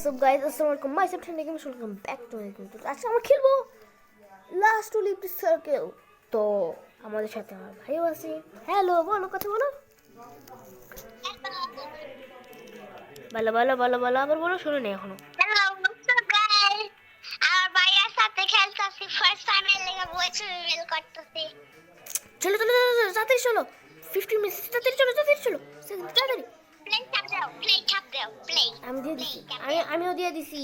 WhatsApp guys, আসসালামু আলাইকুম। Myself tending games, welcome back to my game. আজকে আমরা খেলবো last to leave this circle. তো আমাদের সাথে আমার ভাইও আছে। হ্যালো, বলো, কথা বলো। বলো বলো বলো বলো, আবার বলো, শুনে নেই এখনো। Hello, what's up, guys? আমার ভাইয়ার সাথে খেলতেছি, ফার্স্ট টাইম এর লেগে ভয়েস রিভিল করতেছি। চলো চলো চলো চলো, তাড়াতাড়ি চলো। 15 মিনিট, তাড়াতাড়ি চলো, তাড়াতাড়ি চলো, তাড়াতাড়ি। প্লে চাপ দাও, প্লে চাপ দাও, প্লে। আমি দিয়ে দিছি, আমিও দিয়ে দিছি।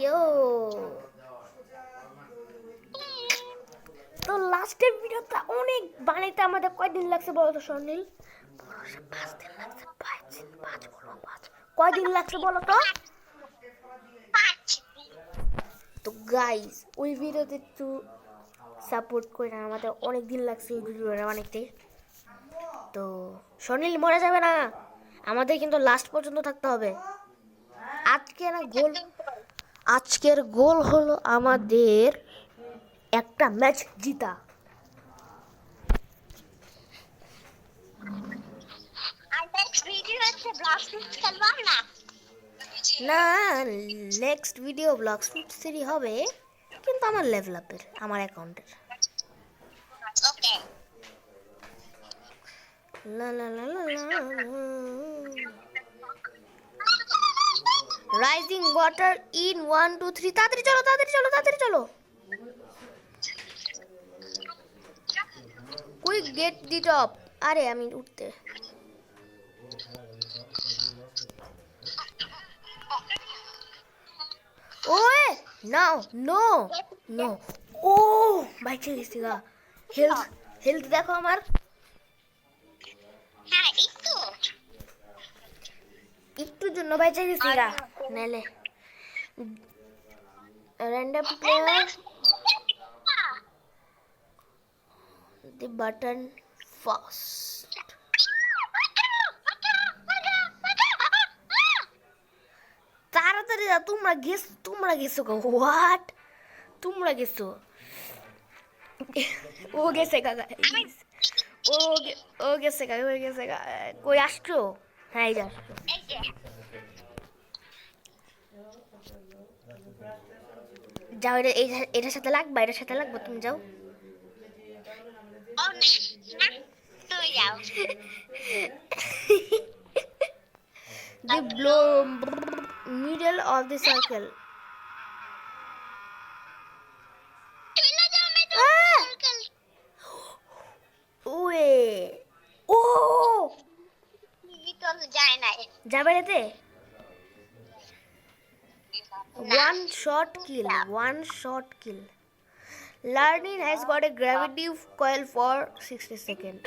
ইয়ো, তো লাস্টের ভিডিওটা অনেক বানাইতে আমাদের কয়দিন লাগছে বলো তো স্বর্ণিল? 5 দিন লাগছে। 5 বলো, 5 কয়দিন লাগছে বলো তো? 5 তো গাইস, ওই ভিডিওতে একটু সাপোর্ট করে না, আমাদের অনেক দিন লাগছে ওই ভিডিওটা বানাইতে। তো স্বর্ণিল মরে যাবে না, আমাদের কিন্তু লাস্ট পর্যন্ত থাকতে হবে। আজকের গোল হলো আমাদের একটা ম্যাচ জিতা। আর নেক্সট ভিডিও হচ্ছে ব্লাস্ট খেলবা না? না, নেক্সট ভিডিও ব্লগ সিরি হবে, কিন্তু আমার লেভেল আপের, আমার অ্যাকাউন্টের। ওকে। লা লা লা লা লা। রাইজিং ওয়াটার ইন 1 2 3, তাড়াতাড়ি চলো, তাড়াতাড়ি চলো, তাড়াতাড়ি চলো। Quick gate the top. আরে আমি উঠতে, ওয়ে নাও, নো নো। ও বাইচে গেছি গা। হেলথ হেলথ দেখো আমার। হ্যাঁ, একটুর জন্য বাইচে গেছি গা, নাইলে র্যান্ডম প্লেয়ার দি বাটন ফার্স্ট। তাড়াতাড়ি যা, তোমরা গেছো গো। হোয়াট, তোমরা গেছো? ও গেছে গা, ও গেছে গা, ও গেছে গা। কই আসছো? হ্যাঁ, এই যে আসছো। যাও, এটার সাথে লাগবা, এটার সাথে লাগবা, তুমি যাও। ও না, তুই যাও। The blow middle of the circle. তুই না যাও, আমি তো সার্কেল। ওয়ে, ও ভিতর যায় না। যাবে রেতে। One shot kill. Learning has got a gravity coil for 60 seconds.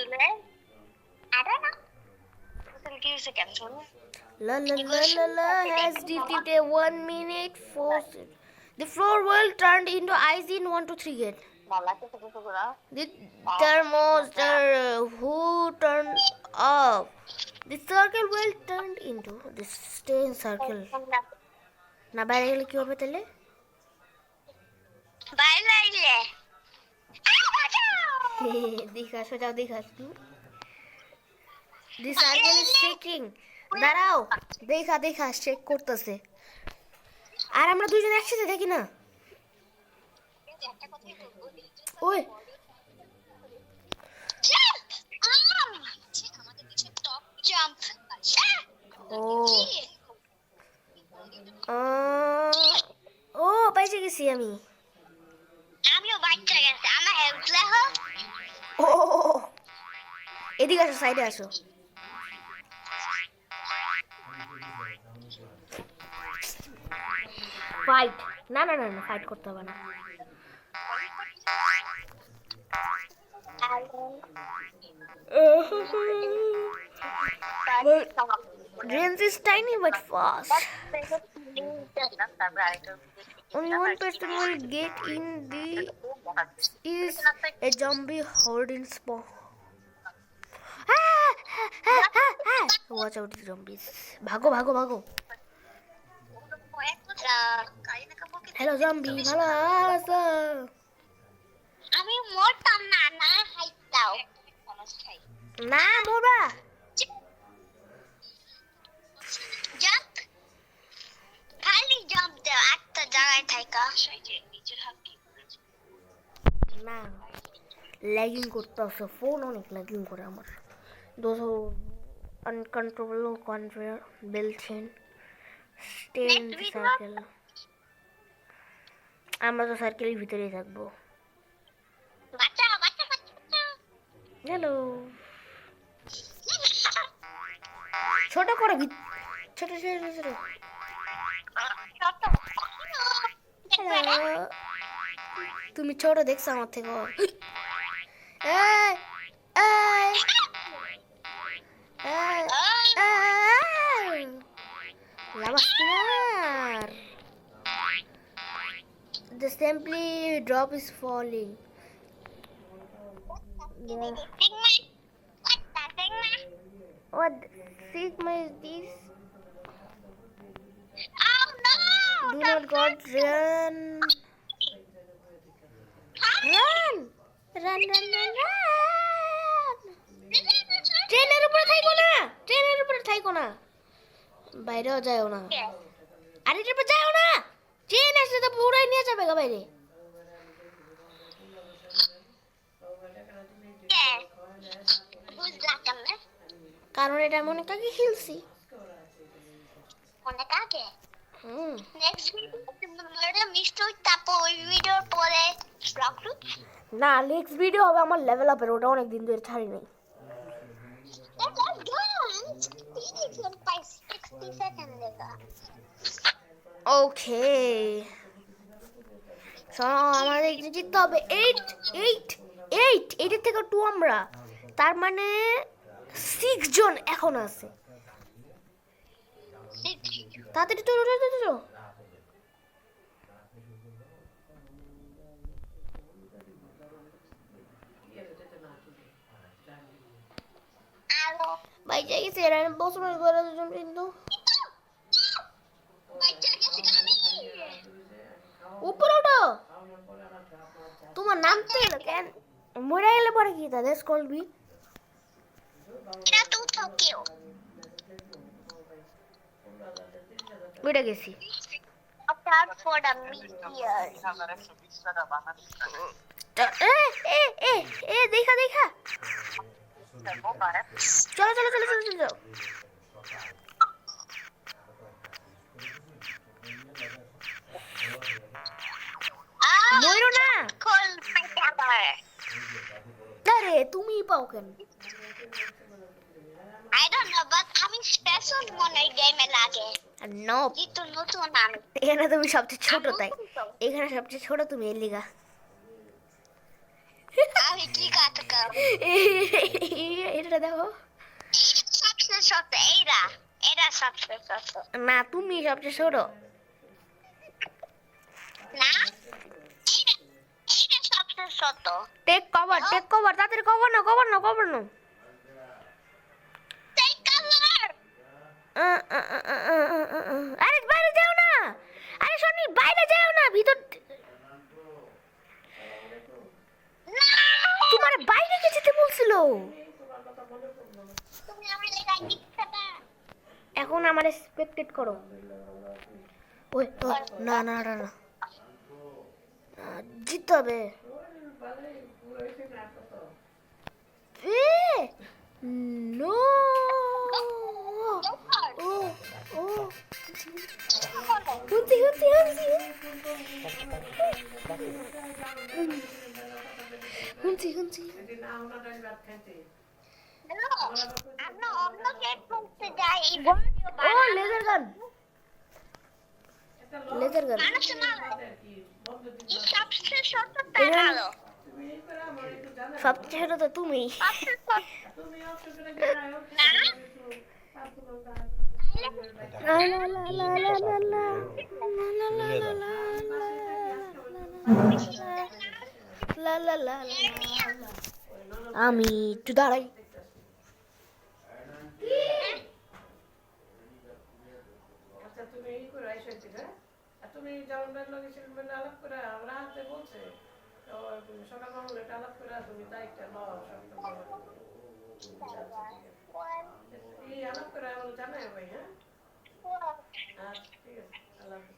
I don't know. 30 seconds. La la la la la has defeated a 1 minute 4 seconds. The floor will turn into ice in 1 to 3 gate. The thermostat who turned off. The circle will turn into the stay in circle. না বাইরে গেলে কি হবে তাহলে? বাইরে দেখা সোজা দেখা। The circle is shaking. দাঁড়াও, দেখা শেক করতেছে। আর আমরা দুজন একসাথে দেখি না। ওই ও ও পাইছে গেছি আমি। আমিও বাচ্চা গেছে, আমার হেল্প দেখো। ও এদিকে আসো, সাইডে আসো। ফাইট, না না না না, ফাইট করতে হবে না। Range is tiny but fast. Only one person will get in. The is a zombie horde in spawn. Watch out the zombies. ভাগো ভাগো ভাগো। হ্যালো জম্বি, ভালো আছো? আমি মরতাম না, না হাইতাও। না মরবা। না ল্যাগিং করতেছে, ফোন অনেক ল্যাগিং করে আমার। Those uncontrollable conveyor belt chain stay in Next video. Circle. আমরা তো সার্কেলের ভিতরেই থাকবো। বাঁচাও, বাঁচাও, বাঁচাও, বাঁচাও। হ্যালো, ছোট করে ছোট ছোট ছোট ছোট। ছোট। দেখবে না? হ্যালো, তুমি ছোট দেখছো আমার থেকে। এই, এই, এই, এই। Lava spinner. The simply drop is falling. Yeah. Sigma. What the Sigma? What sigma is this? Oh no! Do not God run. Run! Run, run, run, run! ট্রেনের উপরে থাইকো না, ট্রেনের উপরে থাইকো না, বাইরেও যাও না। আরে এটার উপর যাও না, ট্রেন আসলে তো পুরাই নিয়ে যাবে গা বাইরে। বুঝলাম কেমনে? কারণ এটা আমি অনেক আগে খেলছি। অনেক আগে। হুম, নেক্সট ভিডিও মিস্টার তারপর ওই ভিডিওর পরে রকরুট। না নেক্সট ভিডিও হবে আমার লেভেল আপের, ওটা অনেক দিন ধরে ছাড়ি নাই। ওকে, শোনো আমাদের জিততে হবে 8 8 8 8 থেকে 2 আমরা, তার মানে 6 জন এখন আছে। তাড়াতাড়ি তো ভাই যাই গেছে, এরা বসে করে দুজন কিন্তু উপরে ওঠো। তোমার নামতে গেলো কেন? মরে গেলে পরে কি তাদের করবি? উঠে গেছি। দেখা দেখা, চলো চলো চলো চলো চলো। ময়ূর না, আরে তুমি পাও কেন? I don't know, but আমি স্পেশাল মনে গেমে লাগে। নো, যেহেতু নতুন আমি। এখানে তুমি সবচেয়ে ছোট, তাই এখানে সবচেয়ে ছোট তুমি, এর লিগা। আমি কি কাজ করব? এটা দেখো, সবচেয়ে ছোট এরা সবচেয়ে ছোট। না তুমি সবচেয়ে ছোট। না এইটা সবচেয়ে ছোট। টেক কভার তাড়াতাড়ি কভার নাও। Take cover! আরে বাইরে যাও না, আরে শোনি বাইরে যাও না, ভিতর। তোমার বাইরে কে যেতে বলছিল? তুমি আমার লেখা দিচ্ছ না। এখন আমার এক্সপেক্টেড করো। ওই না না না না, জিততে হবে। নো, শুনছি। হ্যালো, আমরা অন্য গেট করতে যাই। ও লেজার গান। মানুষ না এই সবচেয়ে ছোট তারালো। সবচেয়ে ছোট তো তুমি। সবচেয়ে ছোট। না আমি একটু দাঁড়াই। তুমি যেমন আলাপ করে আমরা হাতে বলছে সকাল মামলে আলাপ করে তুমি দায়িত্ব নাও এই আলাপ করে আমার জানাই ভাই। হ্যাঁ ঠিক আছে, আল্লাহ হাফেজ।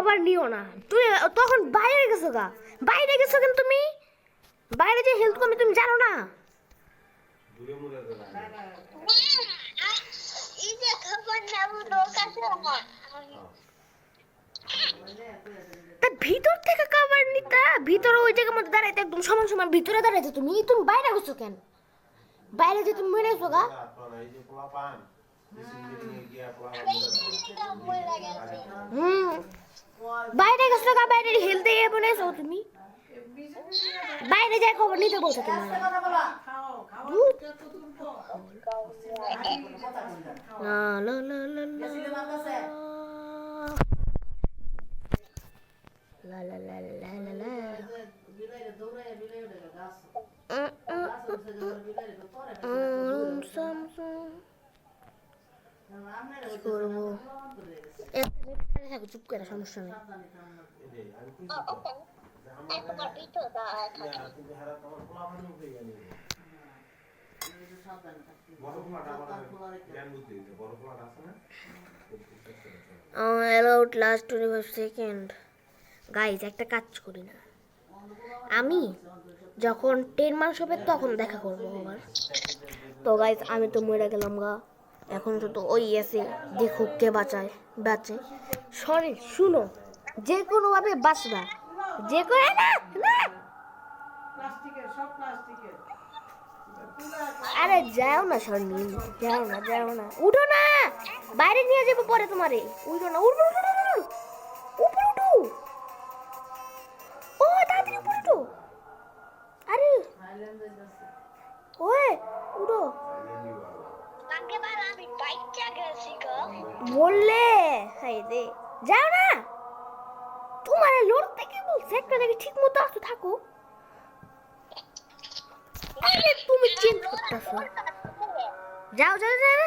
কভার নিও না। তুই তখন বাইরে গেছো গা, বাইরে গেছো কেন তুমি? বাইরে যে হেলথ কমে তুমি জানো না? এই যে খবর নেব লোক আছে আমার তা ভিতর থেকে কভার নিতা, ভিতরে ওই জায়গার মধ্যে দাঁড়াইতে একদম সমান সমান ভিতরে দাঁড়াইতে, তুমি তুমি বাইরে গেছো কেন? বাইরে যে তুমি মরে গেছো গা। বাইরে গেছো গা, বাইরে হেলথ দিয়ে বলেছো তুমি। বাইরে যাই খবর নিতে বলছো তোমার। খাও খাও ধুর। কতদূর তো লা লা লা লা লা। লা লা লা লা লা লা। সামসুং কি করবো? থাকো চুপ করে, সমস্যা নেই। একবার ভিতর দাঁড়ায় থাকে Allowed last 25 সেকেন্ড। গাইজ একটা কাজ করি না, আমি যখন 10 মাস হবে তখন দেখা করবো আবার। তো গাইজ আমি তো মরে গেলাম গা, এখন শুধু ওই আছে, দেখো কে বাঁচায় বাঁচে। সরি শুনো, যে কোনোভাবে বাঁচবা, যে কোনো না না। প্লাস্টিকের সব প্লাস্টিকের আরে যাও না সনি, যাও না যাও না, উঠো না, বাইরে নিয়ে যাবো পরে তোমারে। উঠো না, উঠো উপরে উঠো, ও তাড়াতাড়ি উপরে উঠো। আরে ওয়ে উঠো আগেবার আমি বাইক চালাচ্ছি গো বললে। হাই রে, যাও না, তোমার লড়তে কি বলছে? একটা জায়গায় ঠিক মতো আসো, থাকো। আরে তুমি চেঞ্জ করতেছো, যাও যাও যাও,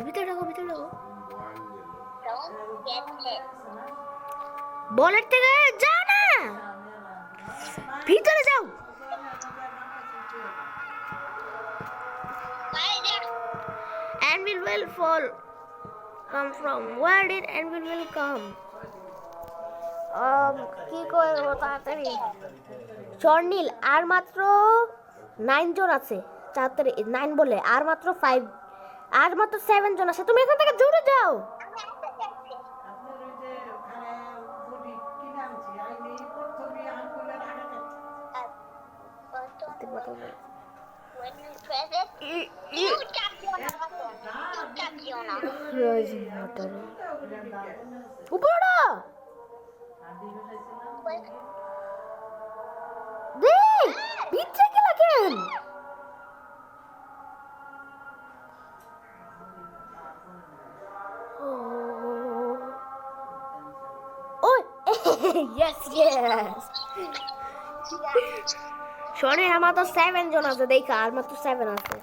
ভিতরে ঢোকো ভিতরে ঢোকো। বলের থেকে যাও না, ভিতরে যাও। Anvil will fall. Come from? Where did Anvil will come? কি করবো তাড়াতাড়ি? স্বর্ণিল আর মাত্র 9 জন আছে, তাড়াতাড়ি 9 বলে আর মাত্র 5, আর মাত্র 7 জন আছে। তুমি এখান থেকে জোরে যাও। আপনার ওই যে ওখানে বডি কিনে আনছি আইনি প্রথমে আঙ্গুলের আগে when you press it you tap your উপরে দে, পিছে গেলা কেন? ওই ইয়েস ইয়েস। শোনে আমার তো 7 জন আছে, দেখা আর মাত্র 7 আছে,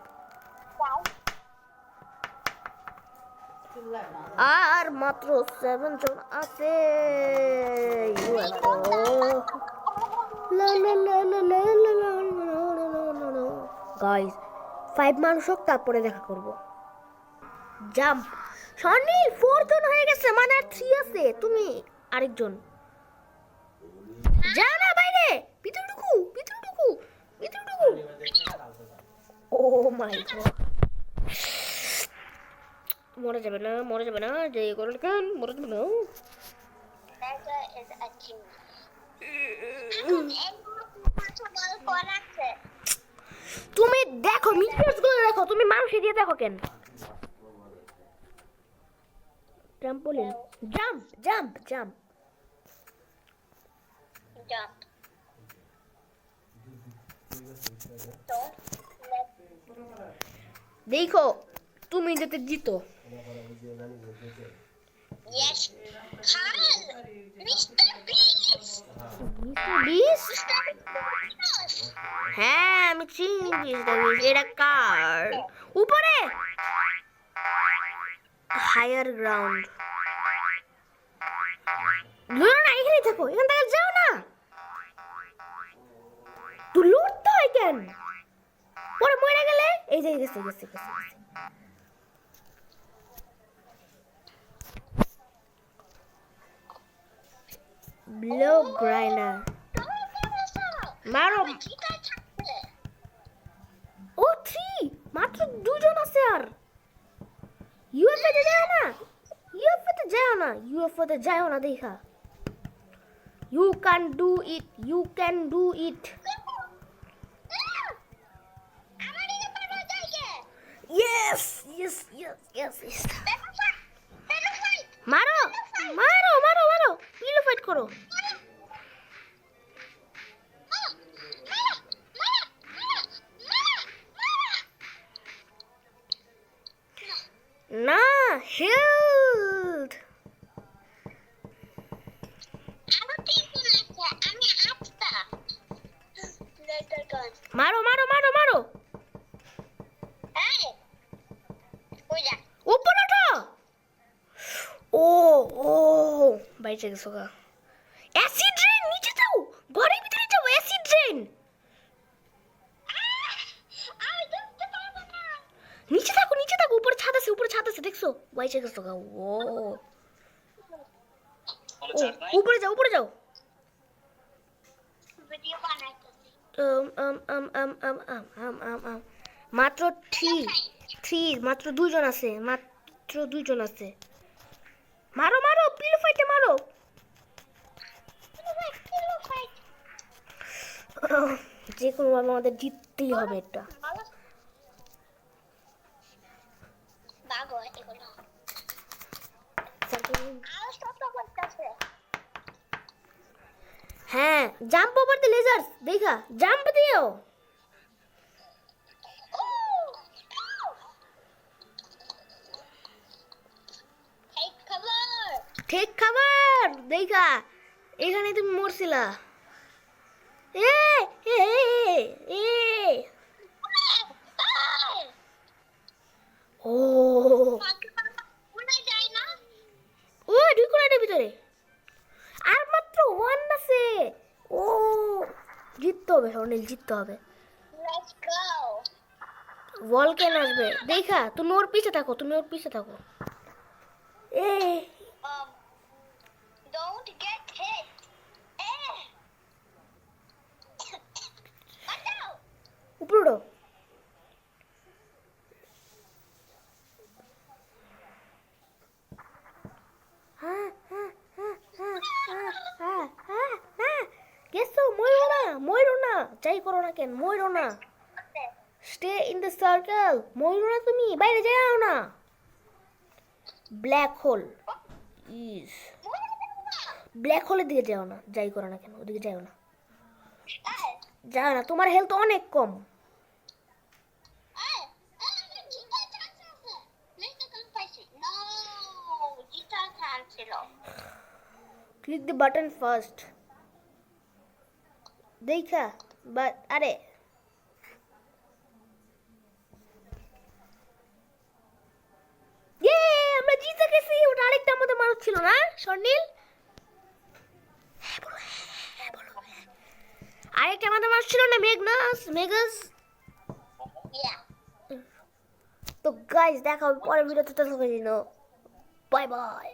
আর মাত্র 7 জন আছে। গাইস 5 মানুষ হোক তারপরে দেখা করব। জাম্প শনি 4 জন হয়ে গেছে, মানে আর 3 আছে। তুমি আরেকজন যাও না বাইরে, ভিতরে ঢুকু ভিতরে ঢুকু ভিতরে ঢুকু। ও মাই গড, মরে যাবে না মরে যাবে না, যে করো কেন মরে যাবে না। তুমি দেখো মিনিমাস গুলো দেখো, তুমি মানুষ দিয়ে দেখো কেন? Trampoline, jump jump jump jump. দেখো তুমি যাতে জিতো। Yes. Carl, Mr. Beast. Mister বিস? Mr. Beast. হ্যাঁ আমি চিনি মিস্টার বিস। এটা কার উপরে? Higher ground. না না এখানে থাকো, এখান থেকে যাও না, তুই লড়তে হয় কেন? পরে মরে গেলে এই যে গেছে গেছে গেছে। ব্লক গ্রাইন্ডার মারো ও 3 মাত্র 2 জন আছে আর ইউএফএ তে যাও না ইউএফএ তে যাও না দেখা you can do it Yes. মারো পিলো ফাইট করো না হেল্ড মারো উপরে ওঠো ও বাইরে গেছো গা অ্যাসিড রেন নিচে যাও ঘরের ভিতরে যাও অ্যাসিড রেন নিচে থাকো উপরে ছাদ আছে দেখছো বাইরে গেছো গা ও উপরে যাও মাত্র 3 মাত্র 2 জন আছে মারো পিলো ফাইটে মারো যে কোনো ভাবে আমাদের জিততেই হবে এটা হ্যাঁ জাম্প ওভার দ্য লেজার্স দেখা জাম্প দিও ঠিক খবর দেখা এখানে তুমি মরছিলা ও ঢুকুনাটার ভিতরে আর মাত্র 1 আছে ও জিততে হবে স্বর্ণিল জিততে হবে ভলকেন আসবে দেখা তুমি ওর পিছে থাকো Don't get hit. উপরে উঠো গেছো ময়ূর না যাই করো না কেন ময়ূর না স্টে ইন দ্য সার্কেল ময়ূর না তুমি বাইরে যাও না ব্ল্যাক হোল ব্ল্যাক হোলের দিকে যাও না যাই করো না কেন ওদিকে যাও না তোমার হেলথ অনেক কম ক্লিক দ্য বাটন ফার্স্ট দেখা আরে আমরা জিতে গেছি ওটা আরেকটা আমাদের মানুষ ছিল না স্বর্ণিল আরেকটা আমাদের মানুষ ছিল না মেগাস তো গাইস দেখা হবে পরের ভিডিওতে ততক্ষণ বাই বাই